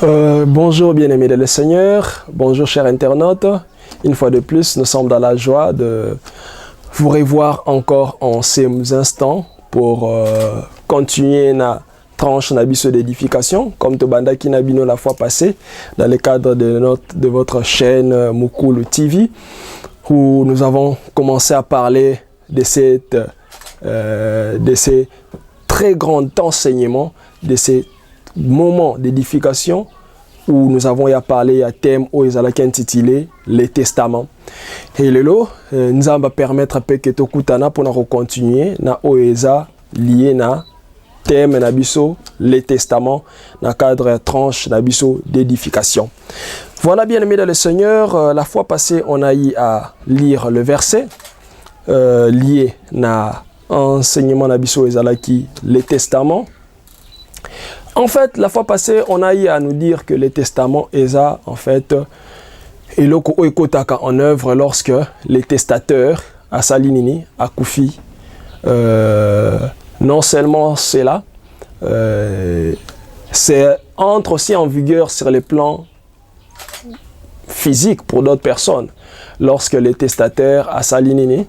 Bonjour bien-aimés de le Seigneur, bonjour chers internautes. Une fois de plus, nous sommes dans la joie de vous revoir encore en ces instants pour continuer na tranche nabiso d'édification, comme Tobanda Kinabino la fois passée, dans le cadre de votre chaîne Mukulu TV, où nous avons commencé à parler de ces très grands enseignements, de ces moments d'édification où nous avons parlé à thème où ils allaient intituler les testaments. Et le lot, nous allons permettre que tu kutana pour nous continuer na oeza lié na thème nabiso les testaments dans cadre tranche nabiso d'édification. Voilà bien aimé dans le Seigneur, la fois passée on a eu à lire le verset lié na enseignement nabiso ezalaki les testaments. En fait, la fois passée, on a eu à nous dire que les testaments ESA, en fait, et loko oikotaka en œuvre lorsque les testateurs, à Salinini, à Koufi, non seulement cela, c'est entre aussi en vigueur sur les plans physiques pour d'autres personnes. Lorsque les testateurs, à Salinini,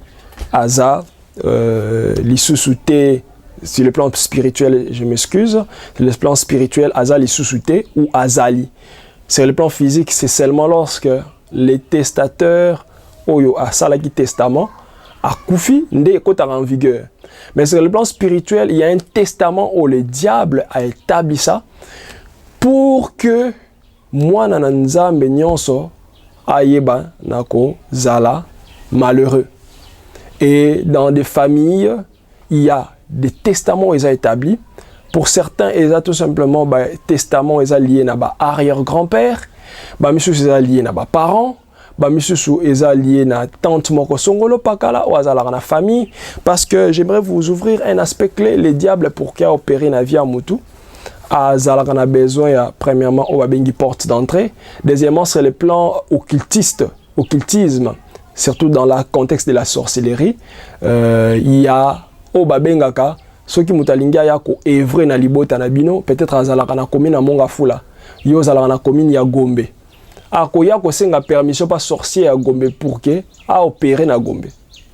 Aza, l'Issusouté, sur le plan spirituel, je m'excuse, sur le plan spirituel, Azali Susute ou Azali. Sur le plan physique, c'est seulement lorsque les testateurs, Oyo, à Salaki Testament, à Koufi, n'est en vigueur. Mais sur le plan spirituel, il y a un testament où le diable a établi ça pour que moi, Nananza, Menyonso, Ayeba, Nako, Zala, malheureux. Et dans des familles, il y a des testaments ils ont établis. Pour certains, ils ont tout simplement testament ils ont lié na arrière-grand-père, monsieur ils ont lié na parents, monsieur ils ont lié na tante moko songolo pakala ou azala na famille, parce que j'aimerais vous ouvrir un aspect clé. Les diables pour qui a opéré na vie à mutu azala na besoin premièrement au bengi porte d'entrée, deuxièmement c'est le plan occultisme, surtout dans le contexte de la sorcellerie. Il y a o babengaka soki mutalinga yako evre na libota na bino peut-être azalaka na commune na monga fula yo zalaka na commune ya Gombe akoya ko senga permission pas sorcier à Gombe pour que a opérer na Gombe.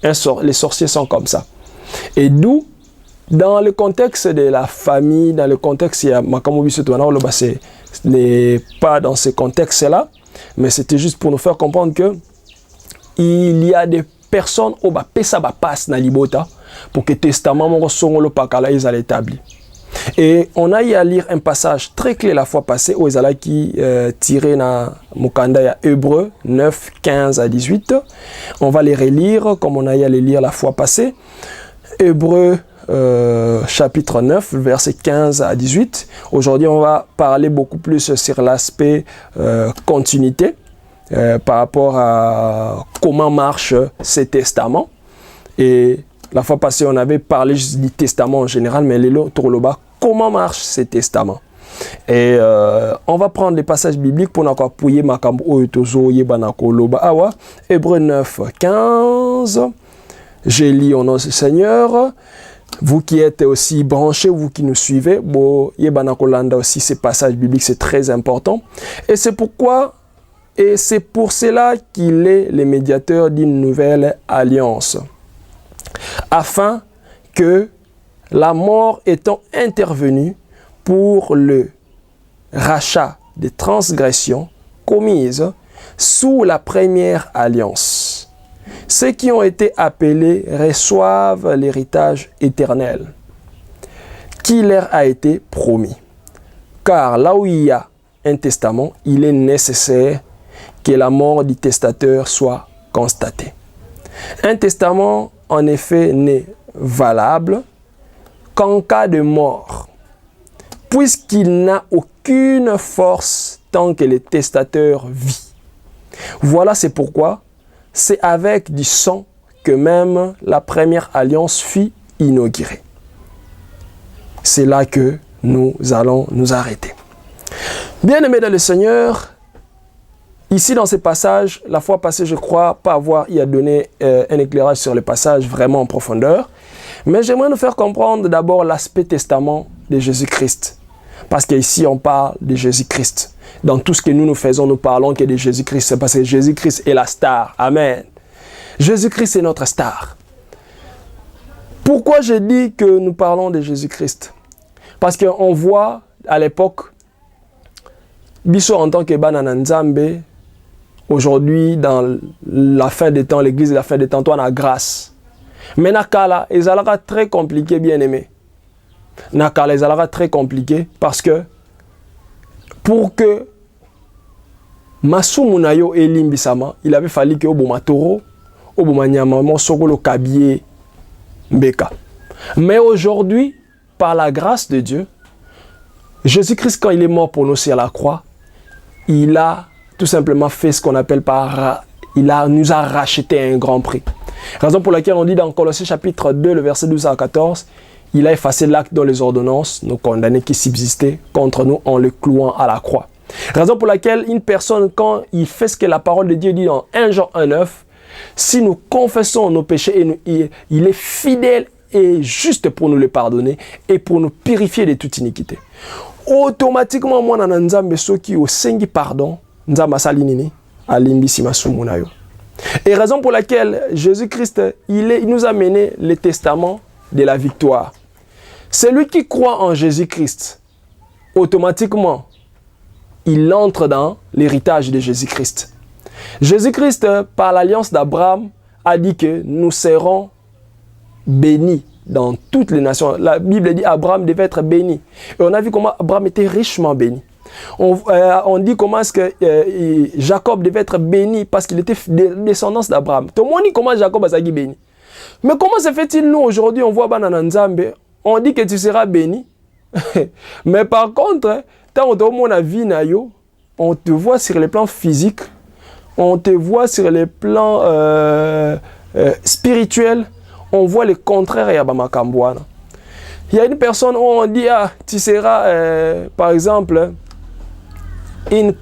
Les sorciers sont comme ça, et d'où dans le contexte de la famille, dans le contexte ya makamobi setwana lo basse n'est pas dans ce contexte là, mais c'était juste pour nous faire comprendre que il y a des personnes au ba pesa ba passe na libota pour que testament mon songolo pakala ils allaient établir. Et on a eu à lire un passage très clé la fois passée où ils allaient qui tiré na mukanda ya Hébreux 9 15 à 18. On va les relire comme on a eu à les lire la fois passée. Hébreux chapitre 9 verset 15 à 18. Aujourd'hui on va parler beaucoup plus sur l'aspect continuité. Par rapport à comment marchent ces testaments. Et la fois passée, on avait parlé juste du testament en général, mais comment marchent ces testaments. Et on va prendre les passages bibliques pour nous appuyer Makambo Otozo Yebanako Loba Awa. Hébreux 9, 15. J'ai lu au nom du Seigneur. Vous qui êtes aussi branchés, vous qui nous suivez, Yebanako Landa aussi, ces passages bibliques, c'est très important. Et c'est pourquoi. Et c'est pour cela qu'il est le médiateur d'une nouvelle alliance, afin que la mort étant intervenue pour le rachat des transgressions commises sous la première alliance, ceux qui ont été appelés reçoivent l'héritage éternel qui leur a été promis. Car là où il y a un testament, il est nécessaire que la mort du testateur soit constatée. Un testament, en effet, n'est valable qu'en cas de mort, puisqu'il n'a aucune force tant que le testateur vit. Voilà, c'est pourquoi c'est avec du sang que même la première alliance fut inaugurée. C'est là que nous allons nous arrêter. Bien-aimés dans le Seigneur, ici, dans ces passages, la fois passée, je crois pas avoir y a donné un éclairage sur le passage vraiment en profondeur. Mais j'aimerais nous faire comprendre d'abord l'aspect testament de Jésus-Christ. Parce qu'ici, on parle de Jésus-Christ. Dans tout ce que nous faisons, nous parlons que de Jésus-Christ. C'est parce que Jésus-Christ est la star. Amen. Jésus-Christ est notre star. Pourquoi je dis que nous parlons de Jésus-Christ? Parce qu'on voit à l'époque, Bisso en tant que Banana Nzambe, aujourd'hui, dans la fin des temps, l'église de la fin des temps, toi, on a grâce. Mais Nakala, ils allaient très compliqué, bien aimé. Nakala, ils allaient très compliqué parce que pour que Masumunayo et Limbisama, il avait fallu que Oboma Toro, Oboma Nyama, Mosokolo Kabiye, Mbeka. Mais aujourd'hui, par la grâce de Dieu, Jésus-Christ, quand il est mort pour nous sur la croix, il a tout simplement fait ce qu'on appelle nous a racheté un grand prix. Raison pour laquelle on dit dans Colossiens chapitre 2, le verset 12 à 14, il a effacé l'acte dans les ordonnances, nos condamnés qui subsistaient contre nous en le clouant à la croix. Raison pour laquelle une personne, quand il fait ce que la parole de Dieu dit dans 1 Jean 1,9, si nous confessons nos péchés, il est fidèle et juste pour nous les pardonner et pour nous purifier de toute iniquité. Automatiquement, moi, dans Nzambe, ceux qui ont sengi pardon, Nzamba salinini, alimbi simasumunayo. Et raison pour laquelle Jésus-Christ, il nous a mené le testament de la victoire. Celui qui croit en Jésus-Christ, automatiquement, il entre dans l'héritage de Jésus-Christ. Jésus-Christ, par l'alliance d'Abraham, a dit que nous serons bénis dans toutes les nations. La Bible dit qu'Abraham devait être béni. Et on a vu comment Abraham était richement béni. On dit comment est-ce que Jacob devait être béni parce qu'il était descendance d'Abraham. Tout le monde dit comment Jacob a été béni. Mais comment se fait-il, nous, aujourd'hui, on voit Banana Nzambe, on dit que tu seras béni. Mais par contre, tant on a vu Nayo, on te voit sur le plan physique, on te voit sur le plan spirituel, on voit le contraire à Bamakambouana. Il y a une personne où on dit, ah, tu seras, par exemple, une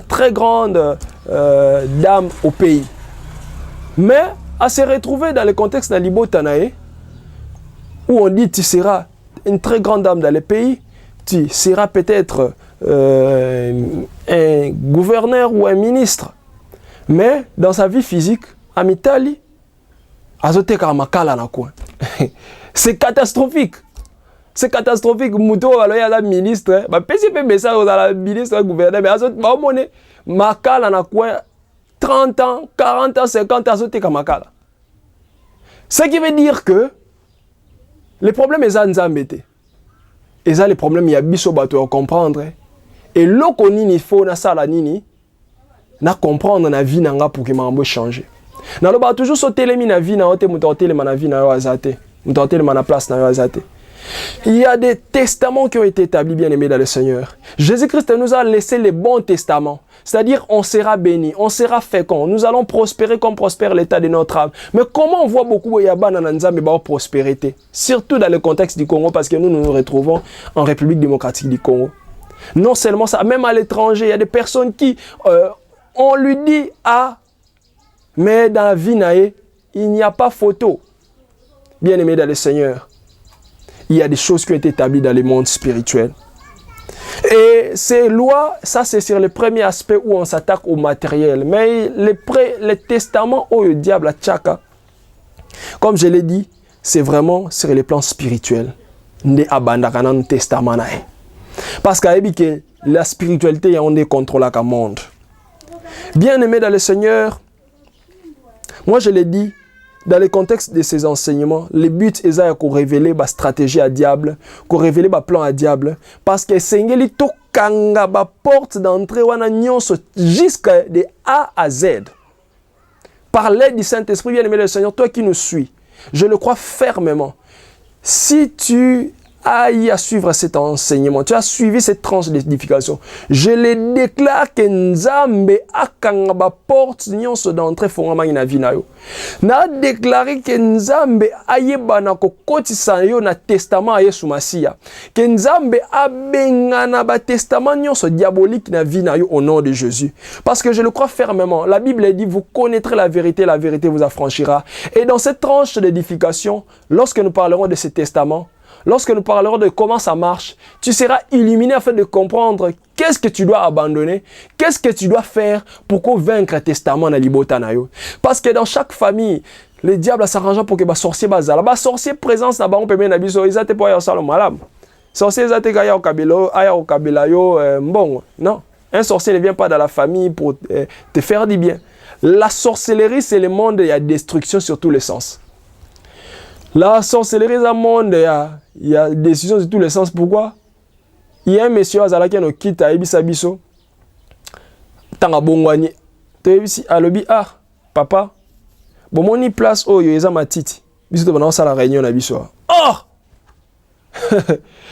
très grande dame au pays. Mais à se retrouver dans le contexte de Libo Tanae, où on dit, tu seras une très grande dame dans le pays, tu seras peut-être un gouverneur ou un ministre. Mais dans sa vie physique, à Mitali, c'est catastrophique. C'est catastrophique. Mouto, alors il y a la ministre. Bah, PCP, ça, la ministre, gouverneur. Mais à Makala, na quoi 30 ans, 40 ans, 50 ans, c'est Makala. Ce qui veut dire que les problèmes, ils ont embêté. Ils ont les problèmes, il y a biso bateau à comprendre. Et l'oko nini faut na sala nini na comprendre na vie nanga pour que mambo changer. Na lo ba toujours sauter les na vie na ote mutote les na vie na yo azate. Mutote les na place na yo azate. Il y a des testaments qui ont été établis, bien aimés dans le Seigneur. Jésus-Christ nous a laissé les bons testaments. C'est-à-dire, on sera béni, on sera fécond, nous allons prospérer comme prospère l'état de notre âme. Mais comment on voit beaucoup de Nzambe ba prospérité? Surtout dans le contexte du Congo, parce que nous nous retrouvons en République démocratique du Congo. Non seulement ça, même à l'étranger, il y a des personnes qui, on lui dit, ah, mais dans la vie naïe, il n'y a pas photo. Bien aimé dans le Seigneur. Il y a des choses qui ont été établies dans le monde spirituel. Et ces lois, ça c'est sur le premier aspect où on s'attaque au matériel. Mais les testaments au diable à Tchaka, comme je l'ai dit, c'est vraiment sur les plans spirituels. Né abandakanan testament. Parce que la spiritualité, on est contrôlé à monde. Bien aimé dans le Seigneur, moi je l'ai dit, dans le contexte de ces enseignements, le but est de révéler la stratégie à diable, de révéler le plan à diable, parce que c'est une porte d'entrée jusqu'à de A à Z. Par l'aide du Saint-Esprit, bien aimé le Seigneur, toi qui nous suis, je le crois fermement. Si tu ailles à suivre cet enseignement, tu as suivi cette tranche d'édification, je le déclare que Nzambe akangaba porte nyonso d'entrée fongama na vie na yo. Na déclaré que Nzambe ayebana ko kotisa yo na testament Yesu Masia. Que Nzambe abengana ba testament nyonso diabolique na vie na yo au nom de Jésus. Parce que je le crois fermement. La Bible dit vous connaîtrez la vérité vous affranchira. Et dans cette tranche d'édification, lorsque nous parlerons de ces testaments, lorsque nous parlerons de comment ça marche, tu seras illuminé afin de comprendre qu'est-ce que tu dois abandonner, qu'est-ce que tu dois faire pour qu'on vaincre testament na libota na yo. Parce que dans chaque famille, le diable s'arrange pour que les sorciers bazala. Les sorciers présence na bango pembe na biso, ils étaient pas au malam. Sorcier ils étaient gaya au kabila yo bon. Non, un sorcier ne vient pas dans la famille pour te faire du bien. La sorcellerie, c'est le monde, il y a destruction sur tous les sens. La sorcellerie, c'est un monde, il y a destruction sur tous les sens. Pourquoi? Il y a un monsieur qui nous quitte à Ebisa Biso. Tanga bongwani. Tu es ici, à l'obi, ah, papa. Bon, mon y place, oh, il y a ma titi. Biso, tu vas la réunion à Biso. Oh!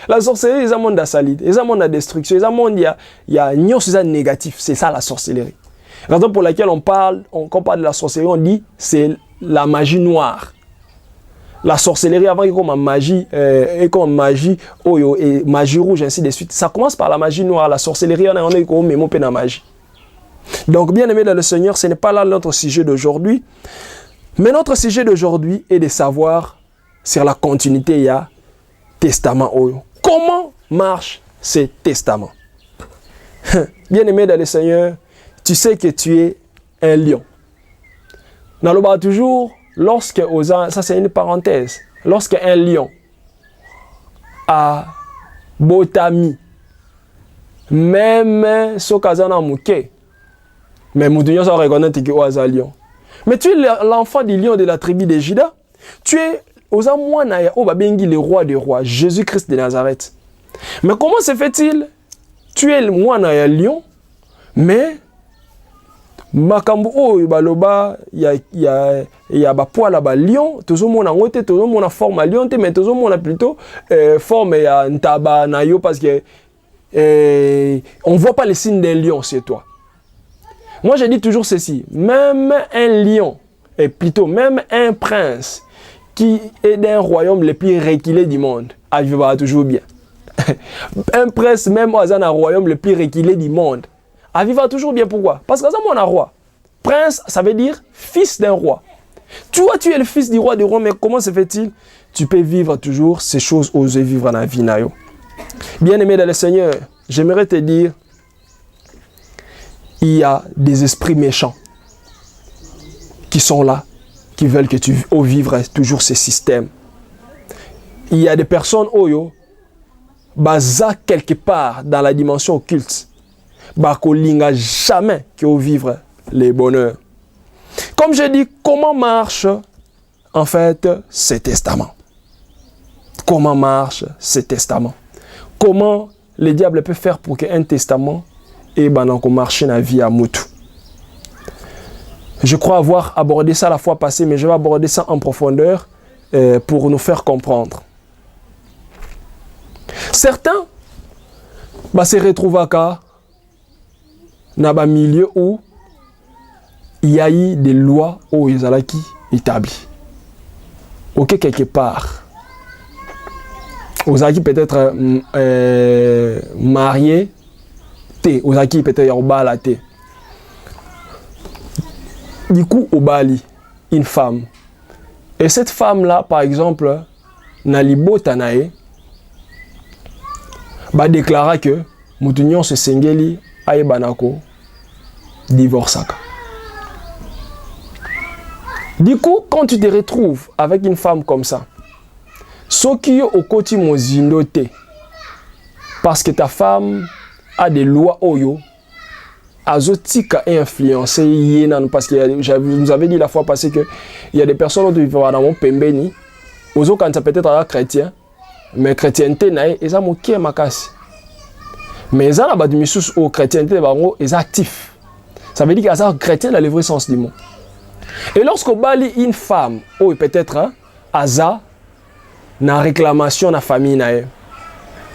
La sorcellerie, c'est un monde d'assalit, c'est un monde de destruction, c'est un monde, il y a un négatif. C'est ça la sorcellerie. La raison pour laquelle on parle de la sorcellerie, on dit c'est la magie noire. La sorcellerie, avant qu'il y ait magie, et magie rouge, ainsi de suite. Ça commence par la magie noire. La sorcellerie, on est comme même la magie. Donc, bien aimé dans le Seigneur, ce n'est pas là notre sujet d'aujourd'hui. Mais notre sujet d'aujourd'hui est de savoir sur la continuité, il y a testament. Comment marche ce testament? Bien aimé dans le Seigneur, tu sais que tu es un lion. Dans le bas toujours, ça c'est une parenthèse, lorsque un lion a botami, même ce kazana mouké, mais moudouillon ça reconnaît que oza lion. Mais tu es l'enfant du lion de la tribu de Juda. Tu es oza mwana o babengi le roi des rois, Jésus-Christ de Nazareth. Mais comment se fait-il? Tu es le mwana ya lion, mais makambo oyo baloba ya ba poil ba lion, tozo mona ngote, tozo mona forme à lion, mais tozo mona plutôt forme ya ntaba na yo parce que on voit pas les signes d'un lion chez toi. Moi je dis toujours ceci, même un lion, et plutôt même un prince qui est d'un royaume le plus reculé du monde, vivra toujours bien. Un prince même dans un royaume le plus reculé du monde, vivra toujours bien. Pourquoi? Parce que ça mon roi. Prince, ça veut dire fils d'un roi. Toi, tu es le fils du roi des rois, mais comment se fait-il? Tu peux vivre toujours ces choses, oser vivre dans la vie. Bien aimé dans le Seigneur, j'aimerais te dire, il y a des esprits méchants qui sont là, qui veulent que tu vivres toujours ces systèmes. Il y a des personnes, baza quelque part dans la dimension occulte, bakolinga jamais que vivre les bonheurs. Comme je dis, comment marche en fait ce testament? Comment marche ce testament? Comment le diable peut faire pour qu'un testament marche dans la vie à Moutou? Je crois avoir abordé ça la fois passée, mais je vais aborder ça en profondeur pour nous faire comprendre. Certains se retrouvent dans un milieu où il y a eu des lois où ils ont établies. Ok, quelque part. Aux qui peut-être mariés, aux qui peut-être au balaté. Du coup, au Bali, une femme. Et cette femme-là, par exemple, Nalibo Tanae, déclara que Moutounion se sengeli aïbanako divorçaka. Du coup, quand tu te retrouves avec une femme comme ça, ce qui est au côté mozindoté, parce que ta femme a des lois oyo, azotika influencé yenan, parce que vous avez dit la fois passée que il y a des personnes qui vivent dans mon pembeni, ozo quand ça peut-être un chrétien, mais chrétienté nae eza mokie makasi. Mais eza na badu misus au chrétienté bango eza actif. Ça veut dire que ça chrétien dans le vrai sens du mot. Et lorsqu'on bali une femme, ou peut-être aza na réclamation na famille nae,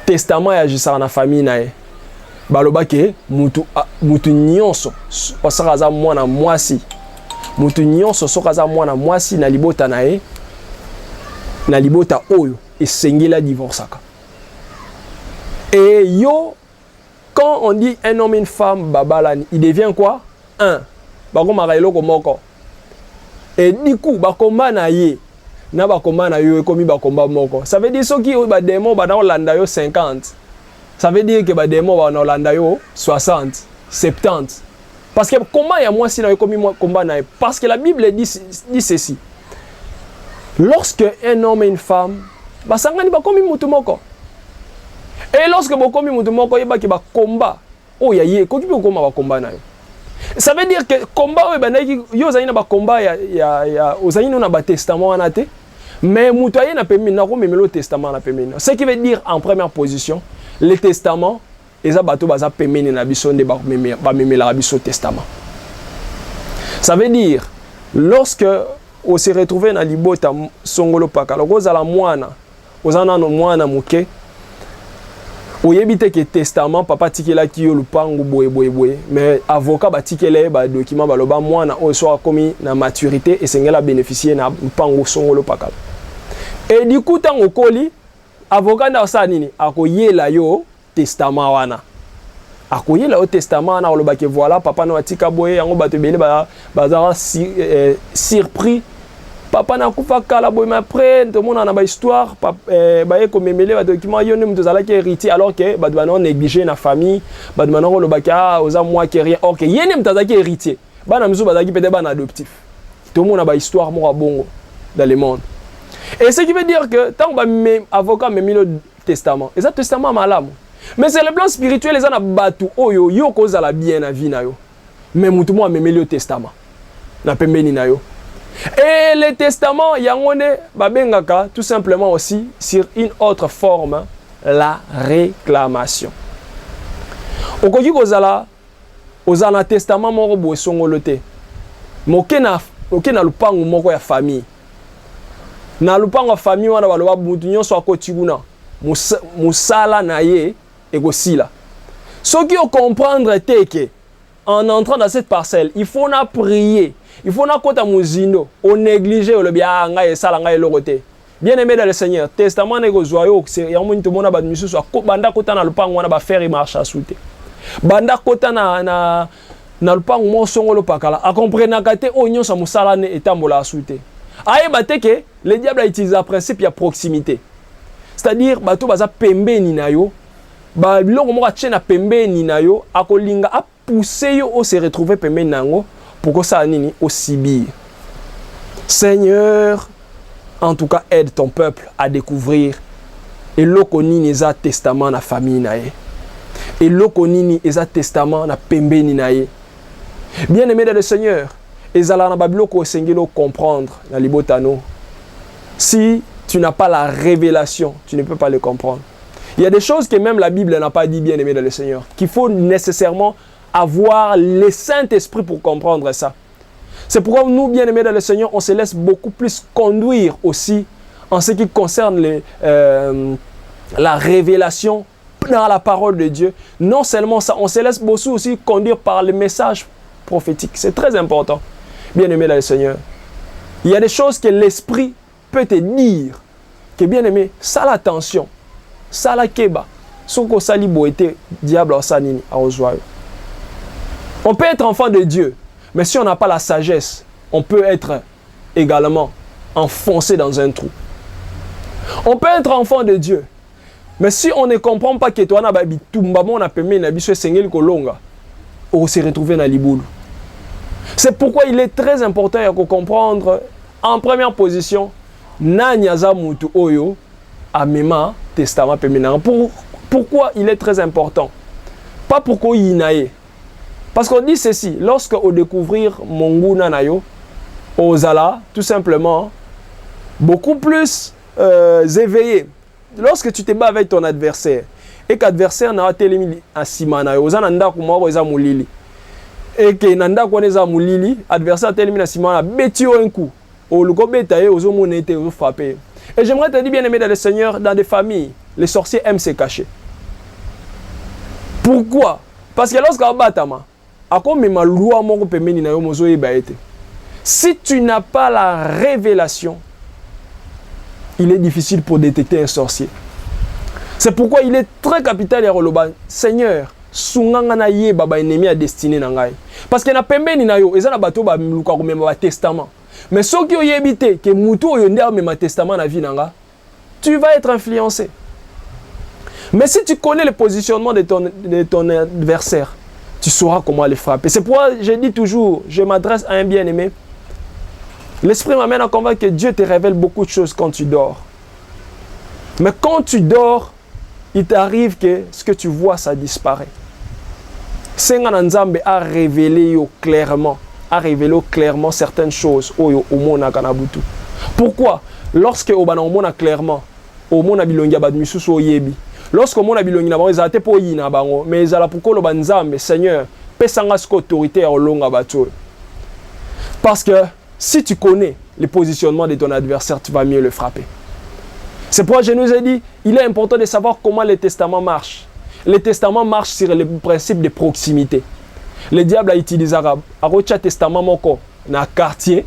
testament ya jisa na famille nae, baloba ke mutu nyonso osaka aza mwana mwasi, mutu nyonso soka aza mwana mwasi na libota nae, na libota oyo esengeli la divorçaka. Et yo, quand on dit un homme et une femme babalani, il devient quoi? Un. Bako marailo komoko. Et du coup, bako manaye, na ba combat na yo komi ba combat moko. Ça veut dire soki ba démon ba na Olanda yo 50. Ça veut dire que ba démon ba na Olanda yo 60, 70. Parce que comment il y a moi si na yo komi combat na parce que la Bible dit ceci. Lorsque un homme et une femme ba sangani ba komi mutu moko. Et lorsque ba komi mutu moko yeba ki ba combat oh ya ye ko ki ba combat ba combat na yo. Ça veut dire que combat yo zani na ba combat ya ozani na ba testament na te mais mutu aye na pemi na ko memelo testament na pemi. Ce qui veut dire en première position le testament eza bato baza pemeni na biso nde ba memela biso testament. Ça veut dire lorsque on s'est retrouvé na libota songolo pakala kozala mwana ozana no mwana muke oyebite ke testament papa tikela ki yo lupangu boye mais avocat batikela ba document baloba mwana o so akomi na maturité et sengela bénéficier na lupangu songolo pakala. Et du coup tant okoli avocat na sa nini akoyela yo testament wana akoyela au testament na oloba ke voilà papa no atika boye yango bato bele bazara surpris papa na kufa kala boye mais après tout le monde na ba histoire ba e ko memele ba document yo nem tozala ki héritier alors que ba doit négliger na famille ba doit oloba ka oza moi qui rien OK yene mtaza ki héritier bana mzu bazaki peut-être bana adoptif tout le monde na ba histoire mo bongo dans le monde. Et ce qui veut dire que tant ba avocat memile le testament et ça testament malamu. Mais c'est le plan spirituel les ana batu oyo yo koza la bien na vie na yo. Mais mutu mo memeli au testament. Na pembeni na yo. Et le testament yangone babengaka tout simplement aussi sur une autre forme la réclamation. Okoki kozala ozala testament moko bo songolo te. Moke na lupangu moko ya famille. Na lupangu ya famille wana baloba mutu nyonso akotibuna. Musala na ye ekosila. Soki o comprendre te que en entrant dans cette parcelle, il faut na prier. Il faut na kota muzindo, on négliger le bien ngai sala ngai lokote. Bien aimé dans le Seigneur, testament nego zoyo, c'est ya moni to mona ba misu so banda kota na lupango wana ba faire marche à souté. Banda kota na lupango mo songolo pakala, a comprendre kate onyo sa musala ne etambola à souté. Aye bateke, le diable a utilisé un principe ya proximité. C'est-à-dire bato baza pembe ni na yo, ba biloko mo ka tchena pembe ni na yo, akolinga a pousser yo o se retrouver pembe nango. Pourquoi ça nini aussi bien? Seigneur, en tout cas, aide ton peuple à découvrir et l'okonini eza testament na famille nae. Et l'okonini eza testament na pembe ni nae. Bien aimé dans le Seigneur, ezala na babiloko sengelo comprendre na libotano. Si tu n'as pas la révélation, tu ne peux pas le comprendre. Il y a des choses que même la Bible n'a pas dit, bien aimé dans le Seigneur, qu'il faut nécessairement avoir le Saint-Esprit pour comprendre ça. C'est pourquoi nous, bien-aimés dans le Seigneur, on se laisse beaucoup plus conduire aussi en ce qui concerne la révélation dans la parole de Dieu. Non seulement ça, on se laisse beaucoup aussi conduire par le message prophétique. C'est très important, bien-aimés dans le Seigneur. Il y a des choses que l'Esprit peut te dire, que bien-aimé, ça l'attention, ça la keba, soko sali boete, diable au sanini, à ozoayo. On peut être enfant de Dieu, mais si on n'a pas la sagesse, on peut être également enfoncé dans un trou. On peut être enfant de Dieu, mais si on ne comprend pas que toi, on a permis de se retrouver dans l'Iboulou. C'est pourquoi il est très important de comprendre, en première position, Nanyaza Mutu Oyo, Amema, Testament Péménan. Pourquoi il est très important? Pas pourquoi il naïe. Parce qu'on dit ceci, lorsque on découvrir Monguna Nayo, Ozala, tout simplement, beaucoup plus éveillé. Lorsque tu te bats avec ton adversaire, et qu'adversaire n'a pas télémi à Simana, Ozananda Kumaro Eza Moulili, et que Nanda Kwaneza Moulili, adversaire télémi à Simana, bétio un coup, au logo bétaye, aux homonétés, aux frappés. Et j'aimerais te dire, bien aimé dans le Seigneur, dans des familles, les sorciers aiment se cacher. Pourquoi? Parce que lorsqu'on bat si tu n'as pas la révélation, il est difficile pour détecter un sorcier. C'est pourquoi il est très capital et roloba. Seigneur, sunganga ye baba ennemi à destiné nangai. Parce que na pembe ni nayo, eza na bato ba mluka ko memba testament. Mais ce qui est habité, que Moutou Yonder mais ma testament na vie nanga, tu vas être influencé. Mais si tu connais le positionnement de ton adversaire, tu sauras comment le frapper. C'est pourquoi je dis toujours, je m'adresse à un bien-aimé. L'Esprit m'amène à convaincre que Dieu te révèle beaucoup de choses quand tu dors. Mais quand tu dors, il t'arrive que ce que tu vois, ça disparaît. Senga Nzambe a révélé clairement certaines choses au monde kanabutu. Pourquoi? Lorsque obana omona clairement, omona bilongi ba misusu oyebi. Lorsque omona bilongi na bango ezate po yina bango, mais ezala pourquoi le Nzambe Seigneur pesanga ce autorité à olonga bato. Parce que si tu connais le positionnement de ton adversaire, tu vas mieux le frapper. C'est pourquoi je nous ai dit, il est important de savoir comment le testament marche. Le testament marche sur le principe de proximité. Le diable a utilisé le testament moko na quartier.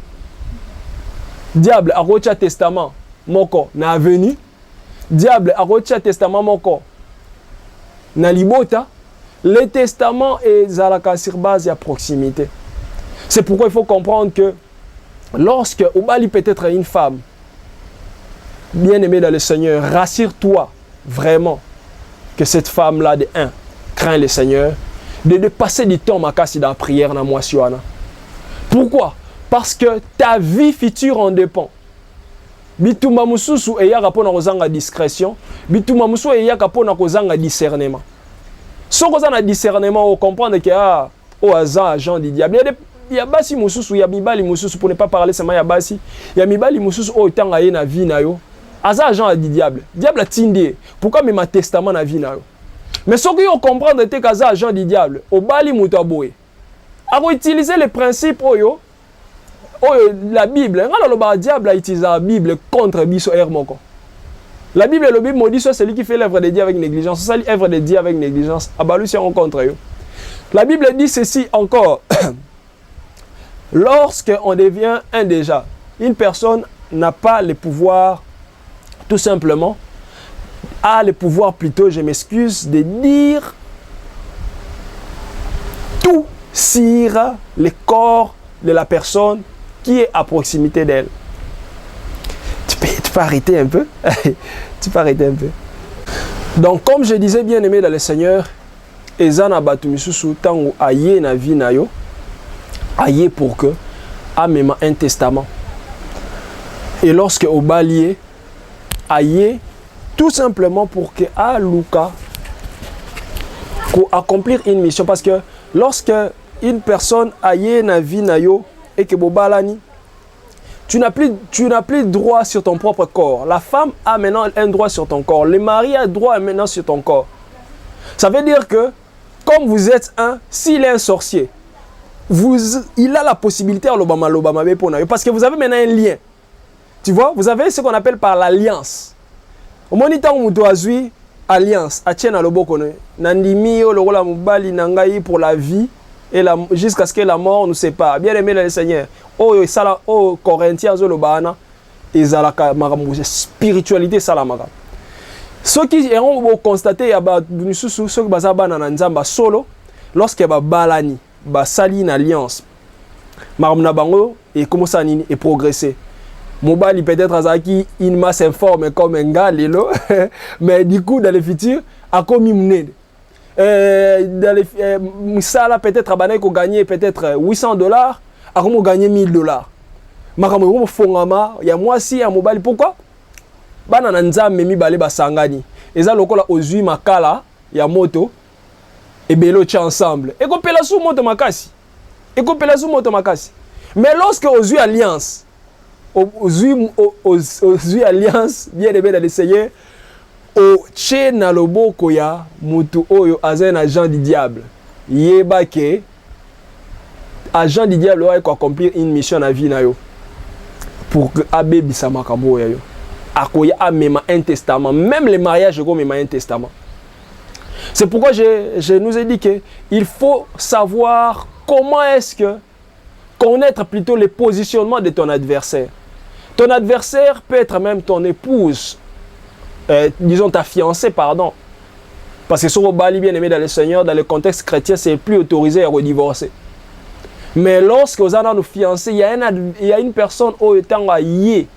Diable a utilisé le testament moko na avenue. Diable a utilisé le testament moko na libota. Le testament est sur base de proximité. C'est pourquoi il faut comprendre que lorsque Obali peut être une femme, bien-aimée dans le Seigneur, rassure-toi vraiment que cette femme-là, de un, craint le Seigneur, de passer du temps dans la prière dans moi. Pourquoi? Parce que ta vie future en dépend. Bituma mususu eya rapport na kozanga discrétion, bituma mususu eya rapport na kozanga discernement. Si on a discernement, on comprend que au hasard agent du diable. Il y a basi mususu, il y a mibali mususu pour ne pas parler seulement il y a basi, il y a mibali mususu au temps aye na vie na yo. Hasard agent du diable. Diable a tindé. Pourquoi même ma testament na vie na yo? Mais ce que on comprend de tes hasard agent du diable, au bali mutaboé. A utiliser les principes oyo la Bible. Le diable a utilisé la Bible contre biso hermoko. La Bible et le Bible maudit soit celui qui fait l'œuvre de Dieu avec négligence. C'est ça l'œuvre de Dieu avec négligence. Abalu si on contre eux. La Bible dit ceci encore. Lorsque on devient indéja, une personne n'a pas le pouvoir, tout simplement, a le pouvoir plutôt, je m'excuse, de dire tout sur le corps de la personne qui est à proximité d'elle. Tu peux arrêter un peu. Tu peux arrêter un peu. Donc, comme je disais, bien aimé dans le Seigneur, ezana batu misusu tango aye na vie na yo, aye pour que a même un testament. Et lorsque au balier aye tout simplement pour que a Luka pour accomplir une mission, parce que lorsque une personne aye na vie na yo et que bobalani, tu n'as plus droit sur ton propre corps. La femme a maintenant un droit sur ton corps. Le mari a droit maintenant sur ton corps. Ça veut dire que, comme vous êtes un, s'il est un sorcier, il a la possibilité à l'Obama, parce que vous avez maintenant un lien. Tu vois, vous avez ce qu'on appelle par l'alliance. Au moment où vous avez alliance, à Tchène à l'Obokone, Nandimi, le Mubali, Nangaï pour la vie, et jusqu'à ce que la mort nous sépare. Bien aimé le Seigneur. Oh Corinthiens zolobana ezalaka makambo spiritualité salamaka. Ceux qui ont constaté ya ba misusu ceux qui bazabana na nzamba solo lorsque ba balani ba sali na alliance makamna bango et commence à et progresser. Mobali peut-être azaki une masse informe comme un gars lelo mais du coup dans le futur a commis mned dans les musala peut-être abanay ko gagner peut-être $800. A comment gagner $1000. Makambo fongama ya mwasi ya mobali pourquoi? Bana na nzambe mibale basangani. Eza lokola ozui makala ya moto et belo tcha ensemble. Et kopela sou moto makasi. Et kopela sou moto makasi. Mais lorsque ozui alliance, ozui alliance bien aimé dans le Seigneur, o tche na loboko ya mutu oyo azen agent du diable. Yeba ke agent du diable va accomplir une mission à vie na yo pour que abe bisama kabo ya yo akoya amema un testament, même les mariages comme même un testament. C'est pourquoi je nous ai dit que il faut savoir comment est-ce que connaître plutôt le positionnement de ton adversaire. Ton adversaire peut être même ton épouse, disons ta fiancée, pardon, parce que sur le bali bien aimé dans le Seigneur, dans le contexte chrétien, c'est plus autorisé à redivorcer. Mais lorsque vous allez nous fiancer, il y a une personne au temps à y.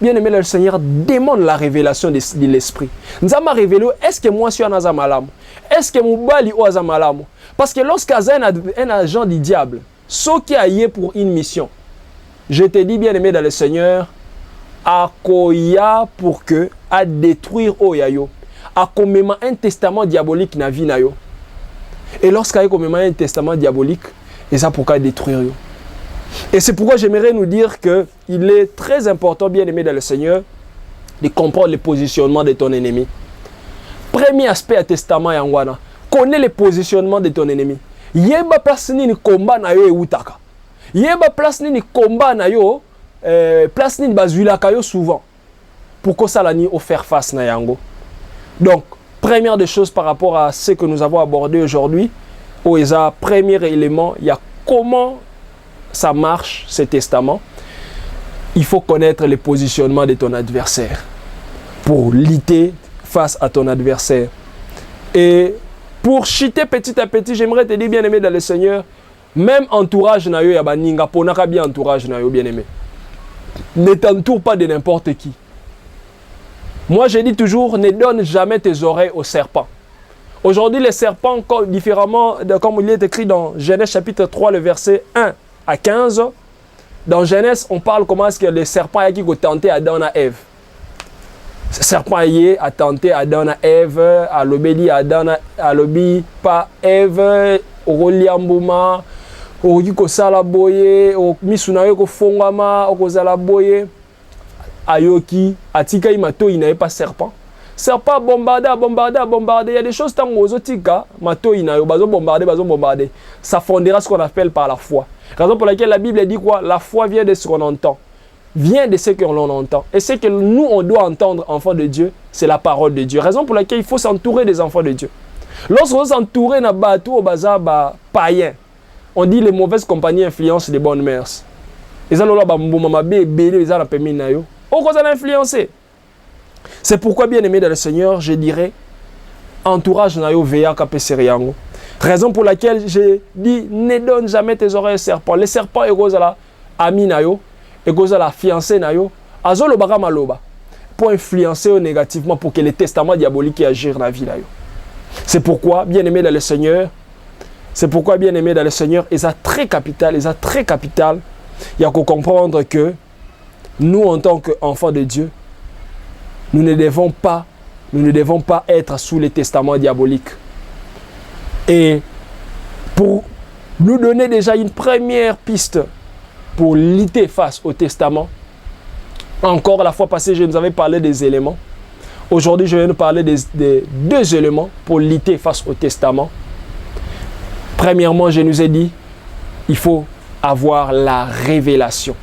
Bien aimé, le Seigneur demande la révélation de l'esprit. Nous avons révélé, est-ce que moi je suis un azamalam? Est-ce que mon bali ou azamalam? Parce que lorsqu'il y a un agent du diable, ce qui a y pour une mission, je te dis, bien aimé dans le Seigneur, à koya pour que, à détruire Oyayo, à commémorer un testament diabolique na vie na yo. Et lorsqu'il y a commémorer un testament diabolique, et ça pourquoi détruire yo. Et c'est pourquoi j'aimerais nous dire qu'il est très important, bien aimé dans le Seigneur, de comprendre le positionnement de ton ennemi. Premier aspect à testament yangwana, connais le positionnement de ton ennemi. Yeba place ni combat na yo e utaka. Yeba place ni combat na yo, place ni bazulaka yo souvent. Pourquoi ça la ni au faire face na yango. Donc, première des choses par rapport à ce que nous avons abordé aujourd'hui, Oeza, premier élément, il y a comment ça marche, ce testament. Il faut connaître le positionnement de ton adversaire pour lutter face à ton adversaire. Et pour chuter petit à petit, j'aimerais te dire, bien aimé dans le Seigneur, même entourage na yo ya baninga, ponaka bien entourage na yo, bien aimé. Ne t'entoure pas de n'importe qui. Moi, je dis toujours, ne donne jamais tes oreilles au serpent. Aujourd'hui, les serpents, différemment de comme il est écrit dans Genèse chapitre 3, le verset 1 à 15, dans Genèse, on parle comment est-ce que les serpents ont tenté Adam et Ève. Le serpent a tenté Adam et Ève, a l'obéi Adam, a l'obéi pas Ève, au reliambouma, au kosala boye, au misunayo ko fongama, au kozala boye, ayoki, atika imato, il n'avait pas serpent. Serpent bombardé. Il y a des choses tant aux otika, mato inayo, bazo bombardé. Ça fondera ce qu'on appelle par la foi. Raison pour laquelle la Bible dit quoi? La foi vient de ce qu'on entend. Vient de ce que l'on entend. Et ce que nous, on doit entendre, enfants de Dieu, c'est la parole de Dieu. Raison pour laquelle il faut s'entourer des enfants de Dieu. Lorsqu'on s'entourer d'un bateau au bazar païen, on dit les mauvaises compagnies influencent les bonnes mœurs. Ils ont influencé. C'est pourquoi, bien aimé dans le Seigneur, je dirais, entourage nayo veya kapeseriango. Raison pour laquelle je dis, ne donne jamais tes oreilles au serpent. Les serpents, ils sont là, ami nayo, ils sont là, fiancé nayo, azolo baga maloba, pour influencer négativement, pour que les testaments diaboliques agissent dans la vie nayo. C'est pourquoi, bien aimé dans le Seigneur, ils sont très capital, il y a qu'à comprendre que nous, en tant qu'enfants de Dieu, nous ne devons pas être sous les testaments diaboliques. Et pour nous donner déjà une première piste pour lutter face au testament, encore la fois passée, je nous avais parlé des éléments. Aujourd'hui, je vais nous parler des deux éléments pour lutter face au testament. Premièrement, je nous ai dit, il faut avoir la révélation.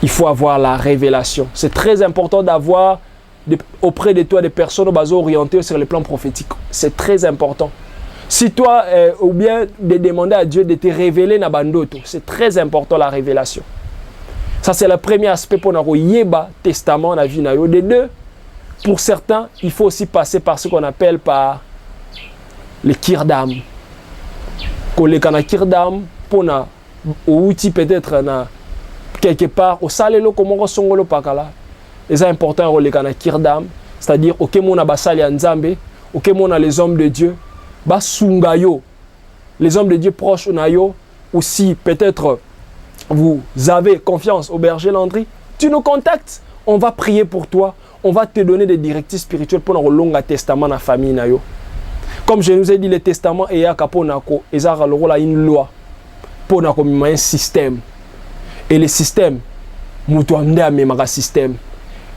Il faut avoir la révélation. C'est très important d'avoir auprès de toi des personnes orientées sur le plan prophétique. C'est très important. Si toi, ou bien de demander à Dieu de te révéler na bandoto, c'est très important la révélation. Ça, c'est le premier aspect pour nous yeba testament na vie na yo. De deux, pour certains, il faut aussi passer par ce qu'on appelle par le kirdam. Quand le kana kirdam, pour na outil peut-être na quelque part au salelo komoko songolo pakala. Et c'est important le kana kirdam, c'est-à-dire OK mona basali nzambe, OK mona les hommes de Dieu. Basungayo, les hommes de Dieu proches nayo, ou si peut-être vous avez confiance au berger Landry, tu nous contactes, on va prier pour toi, on va te donner des directives spirituelles pour le long testament dans la famille nayo. Comme je nous ai dit, le testament est à Kaponako, et ça a une loi pour un système. Et le système, mutuande a système.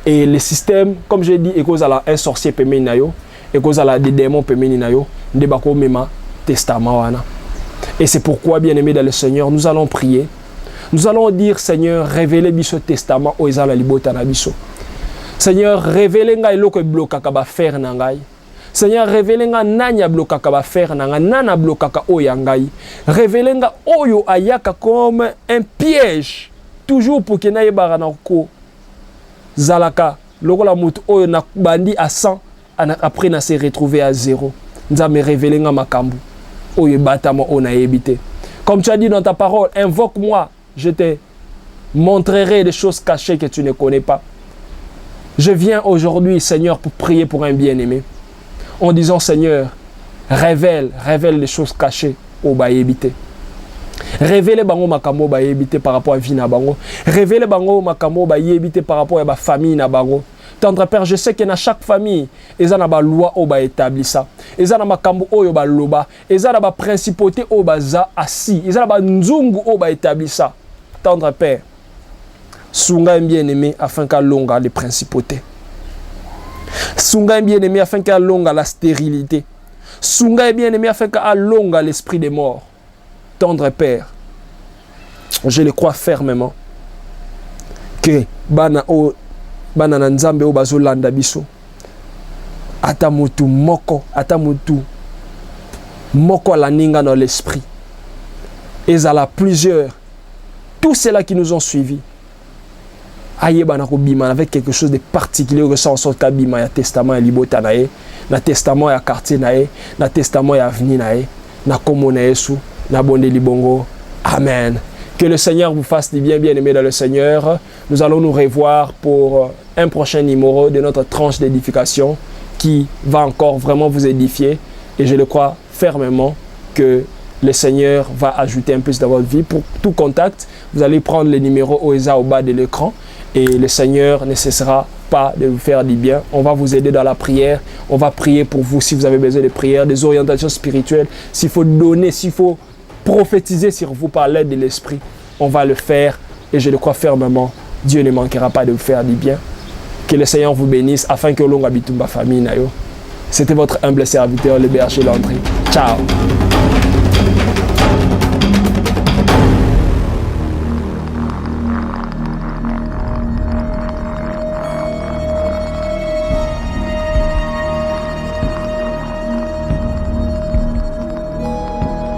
Et le système, comme j'ai dit, est un sorcier pemé nayo. Et cause à la des démons péméninayo, de bako mema testament wana. Et c'est pourquoi, bien aimé dans le Seigneur, nous allons prier. Nous allons dire, Seigneur, révélez biso testament o ezala libota na biso. Seigneur, révélez nga eloko blokaka ba faire na ngai. Seigneur, révélez nga nanya blokaka ba faire na nga, nana blokaka o ya ngai. Révélez nga oyo ayaka comme un piège, toujours pour que na yebara na ko zalaka lokola mutu oyo na bandi à 100. Après, on s'est retrouvé à 0. Nous avons révélé makambu. Oye batama on a évité. Comme tu as dit dans ta parole, invoque-moi, je te montrerai des choses cachées que tu ne connais pas. Je viens aujourd'hui, Seigneur, pour prier pour un bien-aimé. En disant, Seigneur, révèle les choses cachées au baïbité. Révèle bango makambo baïbité par rapport à vie na bango. Révèle bango makambo baïbité par rapport à ma famille na bango. Tendre Père, je sais que dans chaque famille, ils ont une loi qui établit ça. Ils ont une kambo qui loba. Ils ont une principauté qui est assis. Ils ont une nzungu qui établit ça. Tendre Père, Sunga bien-aimé afin qu'elle longue les principautés. Sunga bien-aimé afin qu'elle longue la stérilité. Sunga bien-aimé afin qu'elle longue l'esprit des morts. Tendre Père, je le crois fermement que bana nzambe o bazolanda biso ata mutu moko la ninga dans l'esprit. Ezala plusieurs, tous ceux-là qui nous ont suivis. Avec quelque chose de particulier que ça en sorte kabima ya testament ya libota nae, na testament ya quartier nae, na testament ya avenir nae, na komo na Yesu, na bonde libongo. Amen. Que le Seigneur vous fasse du bien, bien-aimé dans le Seigneur. Nous allons nous revoir pour un prochain numéro de notre tranche d'édification qui va encore vraiment vous édifier. Et je le crois fermement que le Seigneur va ajouter un plus dans votre vie. Pour tout contact, vous allez prendre le numéro OESA au bas de l'écran. Et le Seigneur ne cessera pas de vous faire du bien. On va vous aider dans la prière. On va prier pour vous si vous avez besoin de prières, des orientations spirituelles. S'il faut donner, s'il faut prophétiser sur vous par l'aide de l'Esprit, on va le faire. Et je le crois fermement, Dieu ne manquera pas de vous faire du bien. Que le Seigneur vous bénisse afin que l'on habite ma famille. C'était votre humble serviteur, le berger Landry. Ciao.